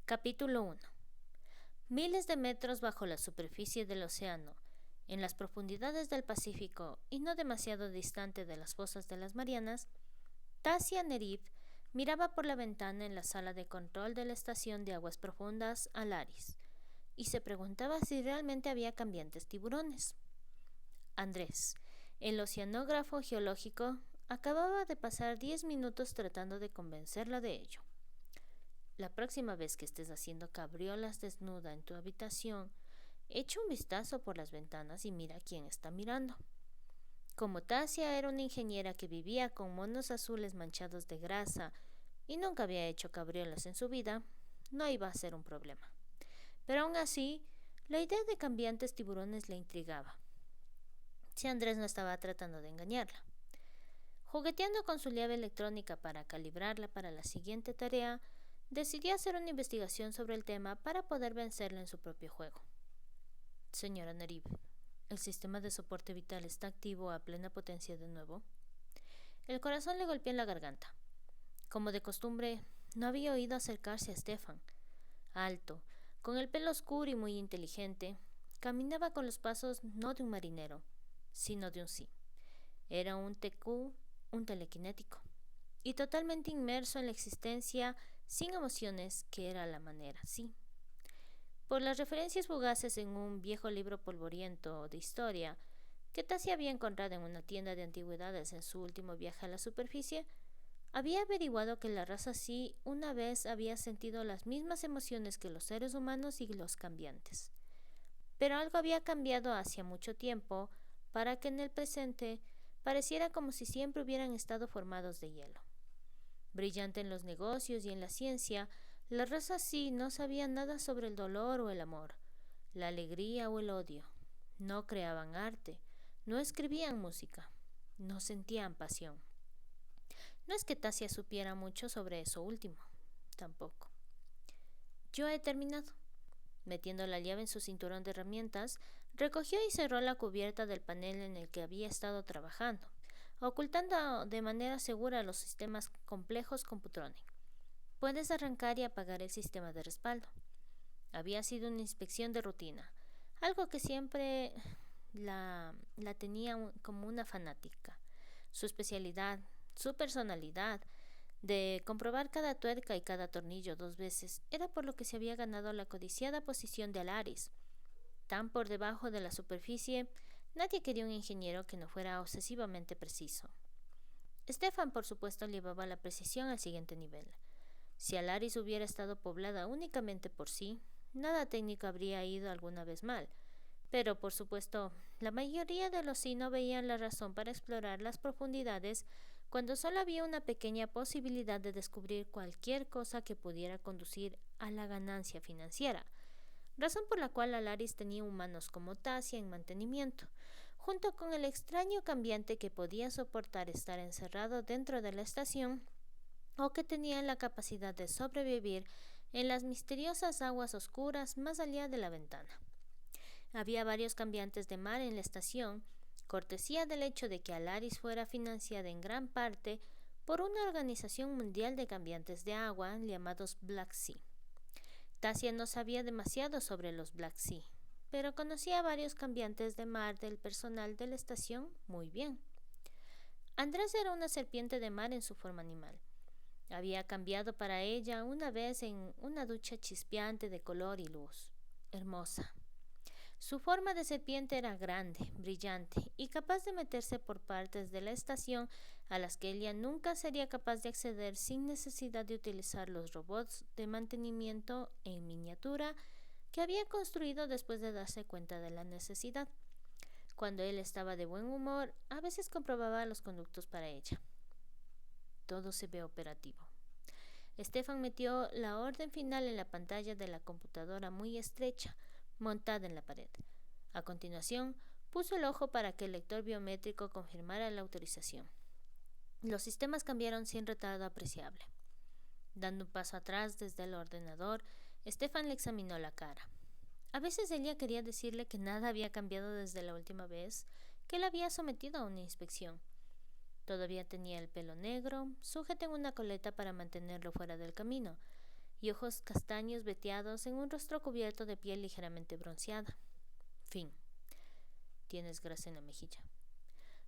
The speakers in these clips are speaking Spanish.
Capítulo 1. Miles de metros bajo la superficie del océano, en las profundidades del Pacífico y no demasiado distante de las fosas de las Marianas, Tasia Nerib miraba por la ventana en la sala de control de la estación de aguas profundas Alaris y se preguntaba si realmente había cambiantes tiburones. Andrés, el oceanógrafo geológico, acababa de pasar 10 minutos tratando de convencerla de ello. La próxima vez que estés haciendo cabriolas desnuda en tu habitación, echa un vistazo por las ventanas y mira quién está mirando. Como Tasia era una ingeniera que vivía con monos azules manchados de grasa y nunca había hecho cabriolas en su vida, no iba a ser un problema. Pero aún así, la idea de cambiantes tiburones le intrigaba. Si Andrés no estaba tratando de engañarla. Jugueteando con su llave electrónica para calibrarla para la siguiente tarea, decidió hacer una investigación sobre el tema para poder vencerla en su propio juego. Señora Nerib, ¿el sistema de soporte vital está activo a plena potencia de nuevo? El corazón le golpeó en la garganta. Como de costumbre, no había oído acercarse a Stefan. Alto, con el pelo oscuro y muy inteligente, caminaba con los pasos no de un marinero, sino de un sí. Era un TQ, un telequinético, y totalmente inmerso en la existencia sin emociones, que era la manera, sí. Por las referencias fugaces en un viejo libro polvoriento de historia que Tassi había encontrado en una tienda de antigüedades en su último viaje a la superficie, había averiguado que la raza sí una vez había sentido las mismas emociones que los seres humanos y los cambiantes. Pero algo había cambiado hacía mucho tiempo para que en el presente pareciera como si siempre hubieran estado formados de hielo. Brillante en los negocios y en la ciencia, la raza sí no sabía nada sobre el dolor o el amor, la alegría o el odio. No creaban arte, no escribían música, no sentían pasión. No es que Tasia supiera mucho sobre eso último, tampoco. Yo he terminado. Metiendo la llave en su cinturón de herramientas, recogió y cerró la cubierta del panel en el que había estado trabajando, ocultando de manera segura los sistemas complejos Computronic. Puedes arrancar y apagar el sistema de respaldo. Había sido una inspección de rutina, algo que siempre la tenía como una fanática. Su especialidad, su personalidad, de comprobar cada tuerca y cada tornillo 2 veces, era por lo que se había ganado la codiciada posición de Alaris. Tan por debajo de la superficie, nadie quería un ingeniero que no fuera obsesivamente preciso. Stefan, por supuesto, llevaba la precisión al siguiente nivel. Si Alaris hubiera estado poblada únicamente por sí, nada técnico habría ido alguna vez mal. Pero, por supuesto, la mayoría de los sí no veían la razón para explorar las profundidades cuando solo había una pequeña posibilidad de descubrir cualquier cosa que pudiera conducir a la ganancia financiera, razón por la cual Alaris tenía humanos como Tasia en mantenimiento, junto con el extraño cambiante que podía soportar estar encerrado dentro de la estación o que tenía la capacidad de sobrevivir en las misteriosas aguas oscuras más allá de la ventana. Había varios cambiantes de mar en la estación, cortesía del hecho de que Alaris fuera financiada en gran parte por una organización mundial de cambiantes de agua llamados Black Sea. Tasia no sabía demasiado sobre los Black Sea, pero conocía a varios cambiantes de mar del personal de la estación muy bien. Andrés era una serpiente de mar en su forma animal. Había cambiado para ella una vez en una ducha chispeante de color y luz. Hermosa. Su forma de serpiente era grande, brillante y capaz de meterse por partes de la estación a las que ella nunca sería capaz de acceder sin necesidad de utilizar los robots de mantenimiento en miniatura que había construido después de darse cuenta de la necesidad. Cuando él estaba de buen humor, a veces comprobaba los conductos para ella. Todo se ve operativo. Stefan metió la orden final en la pantalla de la computadora muy estrecha, montada en la pared. A continuación, puso el ojo para que el lector biométrico confirmara la autorización. Los sistemas cambiaron sin retardo apreciable. Dando un paso atrás desde el ordenador, Stefan le examinó la cara. A veces ella quería decirle que nada había cambiado desde la última vez que la había sometido a una inspección. Todavía tenía el pelo negro, sujeto en una coleta para mantenerlo fuera del camino, y ojos castaños veteados en un rostro cubierto de piel ligeramente bronceada. Fin. Tienes grasa en la mejilla.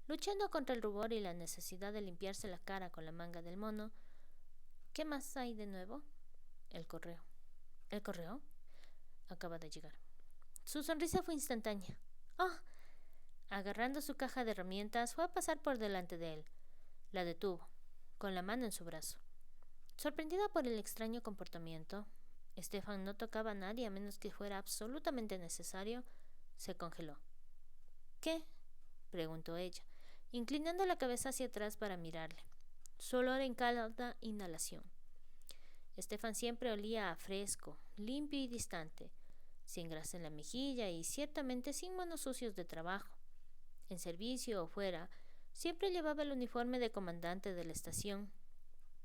Luchando contra el rubor y la necesidad de limpiarse la cara con la manga del mono. ¿Qué más hay de nuevo? El correo. ¿El correo? Acaba de llegar. Su sonrisa fue instantánea. ¡Oh! Agarrando su caja de herramientas, fue a pasar por delante de él. La detuvo, con la mano en su brazo. Sorprendida por el extraño comportamiento, Stefan no tocaba a nadie a menos que fuera absolutamente necesario. Se congeló. ¿Qué? Preguntó ella, inclinando la cabeza hacia atrás para mirarle. Su olor en cada inhalación. Stefan siempre olía a fresco, limpio y distante, sin grasa en la mejilla y ciertamente sin manos sucios de trabajo. En servicio o fuera, siempre llevaba el uniforme de comandante de la estación.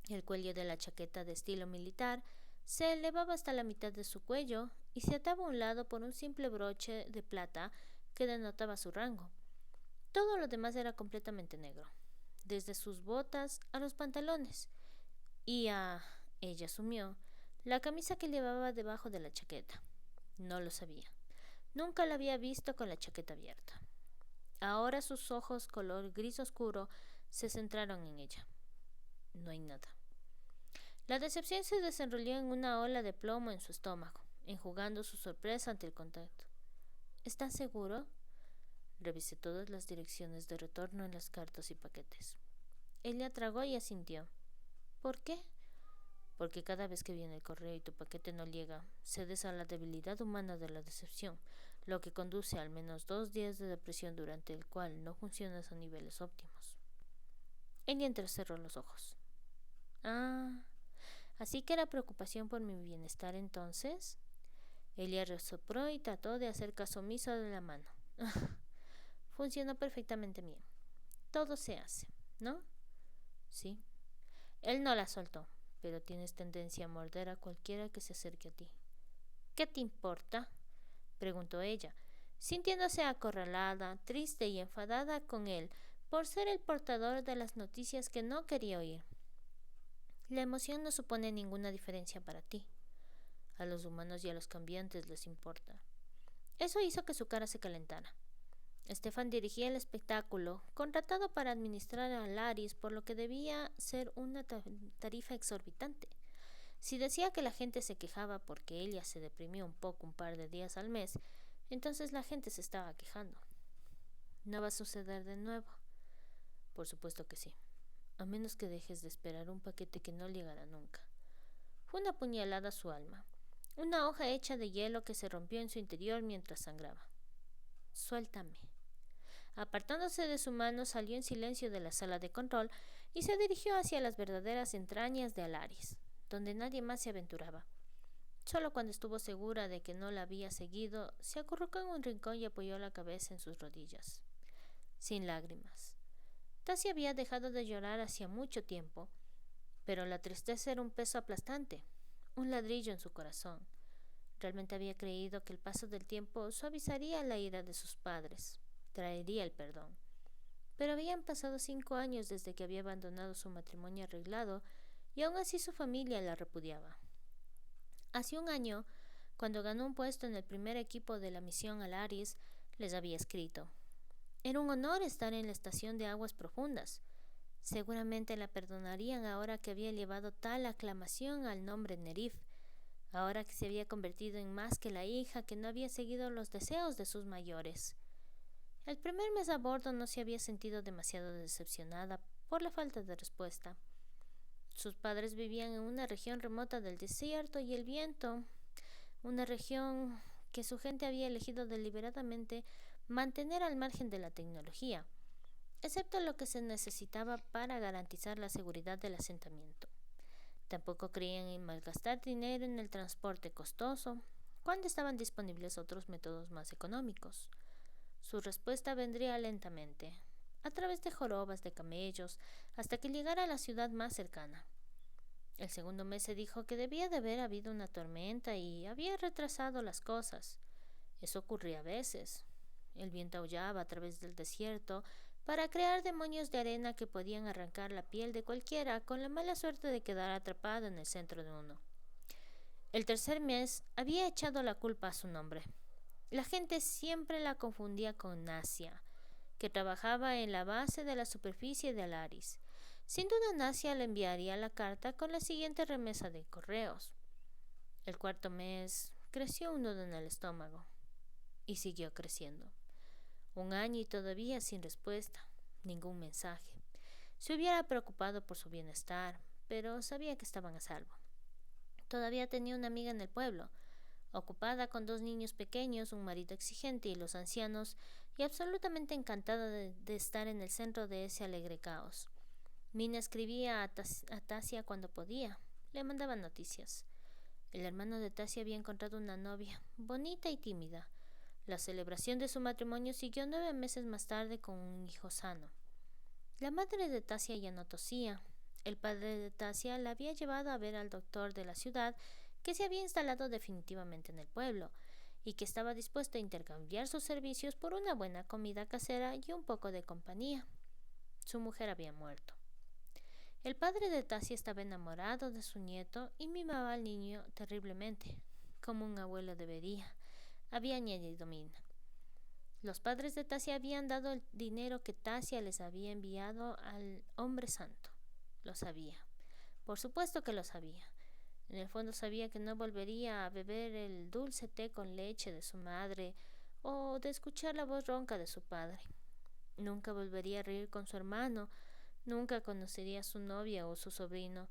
El cuello de la chaqueta de estilo militar se elevaba hasta la mitad de su cuello y se ataba a un lado por un simple broche de plata que denotaba su rango. Todo lo demás era completamente negro, desde sus botas a los pantalones y ella asumió, la camisa que llevaba debajo de la chaqueta. No lo sabía. Nunca la había visto con la chaqueta abierta. Ahora sus ojos color gris oscuro se centraron en ella. No hay nada. La decepción se desenrolló en una ola de plomo en su estómago, enjugando su sorpresa ante el contacto. ¿Estás seguro? Revisé todas las direcciones de retorno en las cartas y paquetes. Ella tragó y asintió. ¿Por qué? Porque cada vez que viene el correo y tu paquete no llega, cedes a la debilidad humana de la decepción, lo que conduce a al menos 2 días de depresión durante el cual no funcionas a niveles óptimos. Ella entrecerró los ojos. ¿Así que era preocupación por mi bienestar entonces? Ella resopló y trató de hacer caso omiso de la mano. Funcionó perfectamente bien. Todo se hace, ¿no? Sí. Él no la soltó, pero tienes tendencia a morder a cualquiera que se acerque a ti. ¿Qué te importa? Preguntó ella, sintiéndose acorralada, triste y enfadada con él por ser el portador de las noticias que no quería oír. La emoción no supone ninguna diferencia para ti. A los humanos y a los cambiantes les importa. Eso hizo que su cara se calentara. Stefan dirigía el espectáculo, contratado para administrar a Laris, por lo que debía ser una tarifa exorbitante. Si decía que la gente se quejaba porque ella se deprimió un poco un par de días al mes, entonces la gente se estaba quejando. ¿No va a suceder de nuevo? Por supuesto que sí, a menos que dejes de esperar un paquete que no llegará nunca. Fue una puñalada a su alma, una hoja hecha de hielo que se rompió en su interior mientras sangraba. Suéltame. Apartándose de su mano, salió en silencio de la sala de control y se dirigió hacia las verdaderas entrañas de Alaris, donde nadie más se aventuraba. Solo cuando estuvo segura de que no la había seguido, se acurrucó en un rincón y apoyó la cabeza en sus rodillas. Sin lágrimas. Tassia había dejado de llorar hacía mucho tiempo, pero la tristeza era un peso aplastante, un ladrillo en su corazón. Realmente había creído que el paso del tiempo suavizaría la ira de sus padres, traería el perdón. Pero habían pasado 5 años desde que había abandonado su matrimonio arreglado y aún así su familia la repudiaba. Hace un año, cuando ganó un puesto en el primer equipo de la misión Alaris, les había escrito: era un honor estar en la estación de aguas profundas. Seguramente la perdonarían ahora que había llevado tal aclamación al nombre Nerif, ahora que se había convertido en más que la hija que no había seguido los deseos de sus mayores. El primer mes a bordo no se había sentido demasiado decepcionada por la falta de respuesta. Sus padres vivían en una región remota del desierto y el viento, una región que su gente había elegido deliberadamente mantener al margen de la tecnología, excepto lo que se necesitaba para garantizar la seguridad del asentamiento. Tampoco creían en malgastar dinero en el transporte costoso, cuando estaban disponibles otros métodos más económicos. Su respuesta vendría lentamente, a través de jorobas de camellos, hasta que llegara a la ciudad más cercana. El segundo mes se dijo que debía de haber habido una tormenta y había retrasado las cosas. Eso ocurría a veces. El viento aullaba a través del desierto para crear demonios de arena que podían arrancar la piel de cualquiera con la mala suerte de quedar atrapado en el centro de uno. El tercer mes había echado la culpa a su nombre. La gente siempre la confundía con Nasia, que trabajaba en la base de la superficie de Alaris. Sin duda Nasia le enviaría la carta con la siguiente remesa de correos. El cuarto mes creció un nudo en el estómago y siguió creciendo. 1 año y todavía sin respuesta, ningún mensaje. Se hubiera preocupado por su bienestar, pero sabía que estaban a salvo. Todavía tenía una amiga en el pueblo, ocupada con 2 niños pequeños, un marido exigente y los ancianos, y absolutamente encantada de estar en el centro de ese alegre caos. Mina escribía a Tasia cuando podía, le mandaba noticias. El hermano de Tasia había encontrado una novia, bonita y tímida. La celebración de su matrimonio siguió 9 meses más tarde con un hijo sano. La madre de Tasia ya no tosía. El padre de Tasia la había llevado a ver al doctor de la ciudad, que se había instalado definitivamente en el pueblo y que estaba dispuesto a intercambiar sus servicios por una buena comida casera y un poco de compañía. Su mujer había muerto. El padre de Tasia estaba enamorado de su nieto y mimaba al niño terriblemente, como un abuelo debería, había añadido Mina. Los padres de Tasia habían dado el dinero que Tasia les había enviado al hombre santo. Lo sabía. Por supuesto que lo sabía. En el fondo sabía que no volvería a beber el dulce té con leche de su madre o de escuchar la voz ronca de su padre. Nunca volvería a reír con su hermano, nunca conocería a su novia o su sobrino,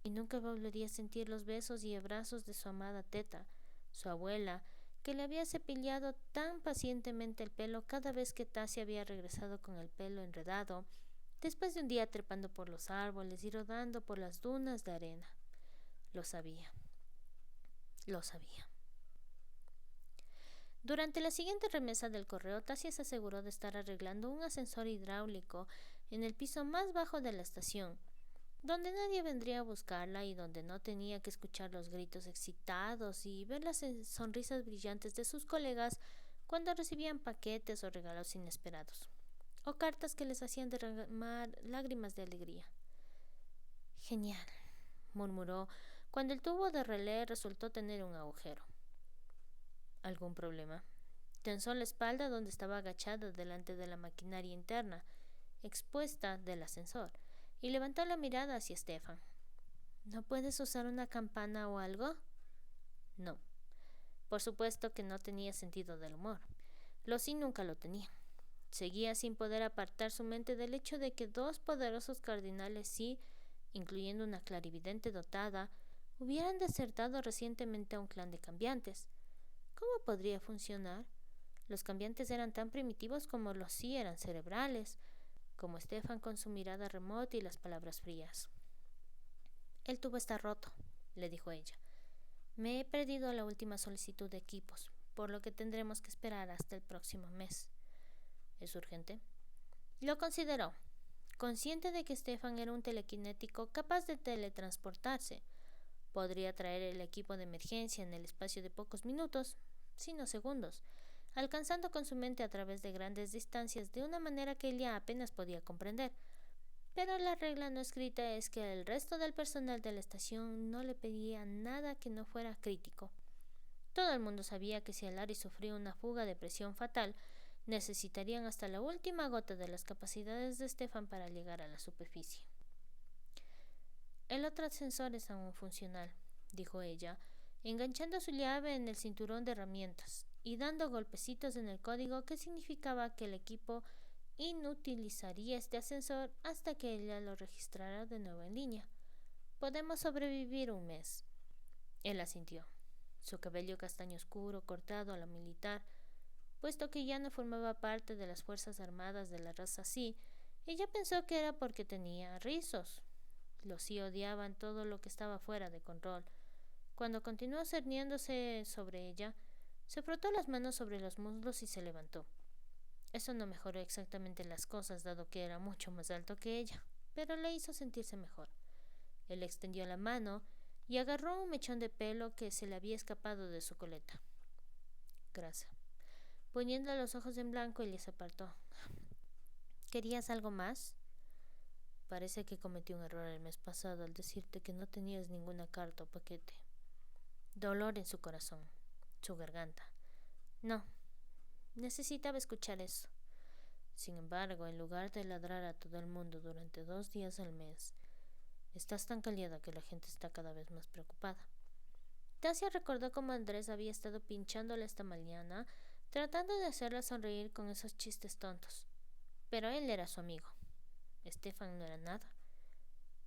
y nunca volvería a sentir los besos y abrazos de su amada teta, su abuela, que le había cepillado tan pacientemente el pelo cada vez que Tasia había regresado con el pelo enredado, después de un día trepando por los árboles y rodando por las dunas de arena. Lo sabía. Lo sabía. Durante la siguiente remesa del correo, Tasia se aseguró de estar arreglando un ascensor hidráulico en el piso más bajo de la estación, donde nadie vendría a buscarla y donde no tenía que escuchar los gritos excitados y ver las sonrisas brillantes de sus colegas cuando recibían paquetes o regalos inesperados, o cartas que les hacían derramar lágrimas de alegría. Genial, murmuró, cuando el tubo de relé resultó tener un agujero. ¿Algún problema? Tensó la espalda donde estaba agachada delante de la maquinaria interna, expuesta del ascensor, y levantó la mirada hacia Stefan. ¿No puedes usar una campana o algo? No. Por supuesto que no tenía sentido del humor. Lo sí nunca lo tenía. Seguía sin poder apartar su mente del hecho de que 2 poderosos cardinales sí, incluyendo una clarividente dotada, hubieran desertado recientemente a un clan de cambiantes. ¿Cómo podría funcionar? Los cambiantes eran tan primitivos como los sí eran cerebrales, como Stefan con su mirada remota y las palabras frías. El tubo está roto, le dijo ella. Me he perdido la última solicitud de equipos, por lo que tendremos que esperar hasta el próximo mes. ¿Es urgente? Lo consideró, consciente de que Stefan era un telequinético capaz de teletransportarse. Podría traer el equipo de emergencia en el espacio de pocos minutos, sino segundos, alcanzando con su mente a través de grandes distancias de una manera que ella apenas podía comprender. Pero la regla no escrita es que el resto del personal de la estación no le pedía nada que no fuera crítico. Todo el mundo sabía que si Alaris sufría una fuga de presión fatal, necesitarían hasta la última gota de las capacidades de Stefan para llegar a la superficie. El otro ascensor es aún funcional, dijo ella, enganchando su llave en el cinturón de herramientas y dando golpecitos en el código que significaba que el equipo inutilizaría este ascensor hasta que ella lo registrara de nuevo en línea. Podemos sobrevivir 1 mes. Él asintió. Su cabello castaño oscuro, cortado a la militar, puesto que ya no formaba parte de las fuerzas armadas de la raza Sí, ella pensó que era porque tenía rizos. Los Sí odiaban todo lo que estaba fuera de control. Cuando continuó cerniéndose sobre ella, se frotó las manos sobre los muslos y se levantó. Eso no mejoró exactamente las cosas, dado que era mucho más alto que ella, pero le hizo sentirse mejor. Él extendió la mano y agarró un mechón de pelo que se le había escapado de su coleta. Grasa. Poniendo los ojos en blanco, ella se apartó. ¿Querías algo más? Parece que cometí un error el mes pasado al decirte que no tenías ninguna carta o paquete. dolor en su corazón, su garganta. No, necesitaba escuchar eso. Sin embargo, en lugar de ladrar a todo el mundo durante 2 días al mes, estás tan callada que la gente está cada vez más preocupada. Tasia recordó cómo Andrés había estado pinchándola esta mañana, tratando de hacerla sonreír con esos chistes tontos. Pero él era su amigo. Stefan no era nada.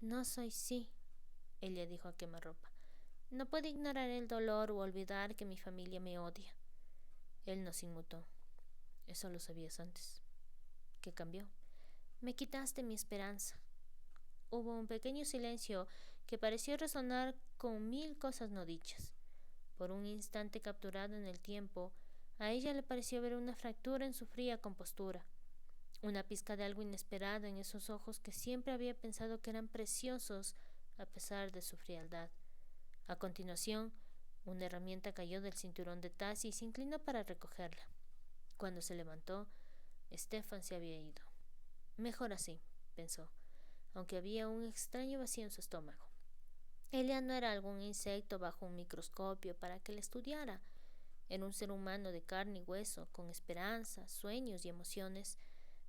No soy sí, ella dijo a quemarropa. No puedo ignorar el dolor o olvidar que mi familia me odia. Él no se inmutó. Eso lo sabías antes. ¿Qué cambió? Me quitaste mi esperanza. Hubo un pequeño silencio que pareció resonar con 1000 cosas no dichas. Por un instante capturado en el tiempo, a ella le pareció ver una fractura en su fría compostura, una pizca de algo inesperado en esos ojos que siempre había pensado que eran preciosos a pesar de su frialdad. A continuación, una herramienta cayó del cinturón de Tassie y se inclinó para recogerla. Cuando se levantó, Stefan se había ido. Mejor así, pensó, aunque había un extraño vacío en su estómago. Ella no era algún insecto bajo un microscopio para que la estudiara. Era un ser humano de carne y hueso, con esperanzas, sueños y emociones.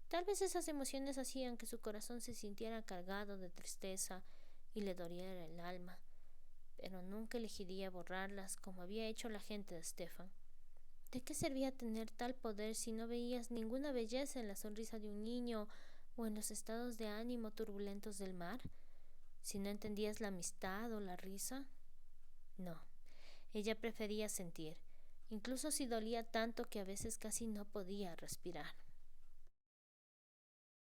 Tal vez esas emociones hacían que su corazón se sintiera cargado de tristeza y le doliera el alma, pero nunca elegiría borrarlas como había hecho la gente de Stefan. ¿De qué servía tener tal poder si no veías ninguna belleza en la sonrisa de un niño o en los estados de ánimo turbulentos del mar? ¿Si no entendías la amistad o la risa? No, ella prefería sentir, incluso si dolía tanto que a veces casi no podía respirar.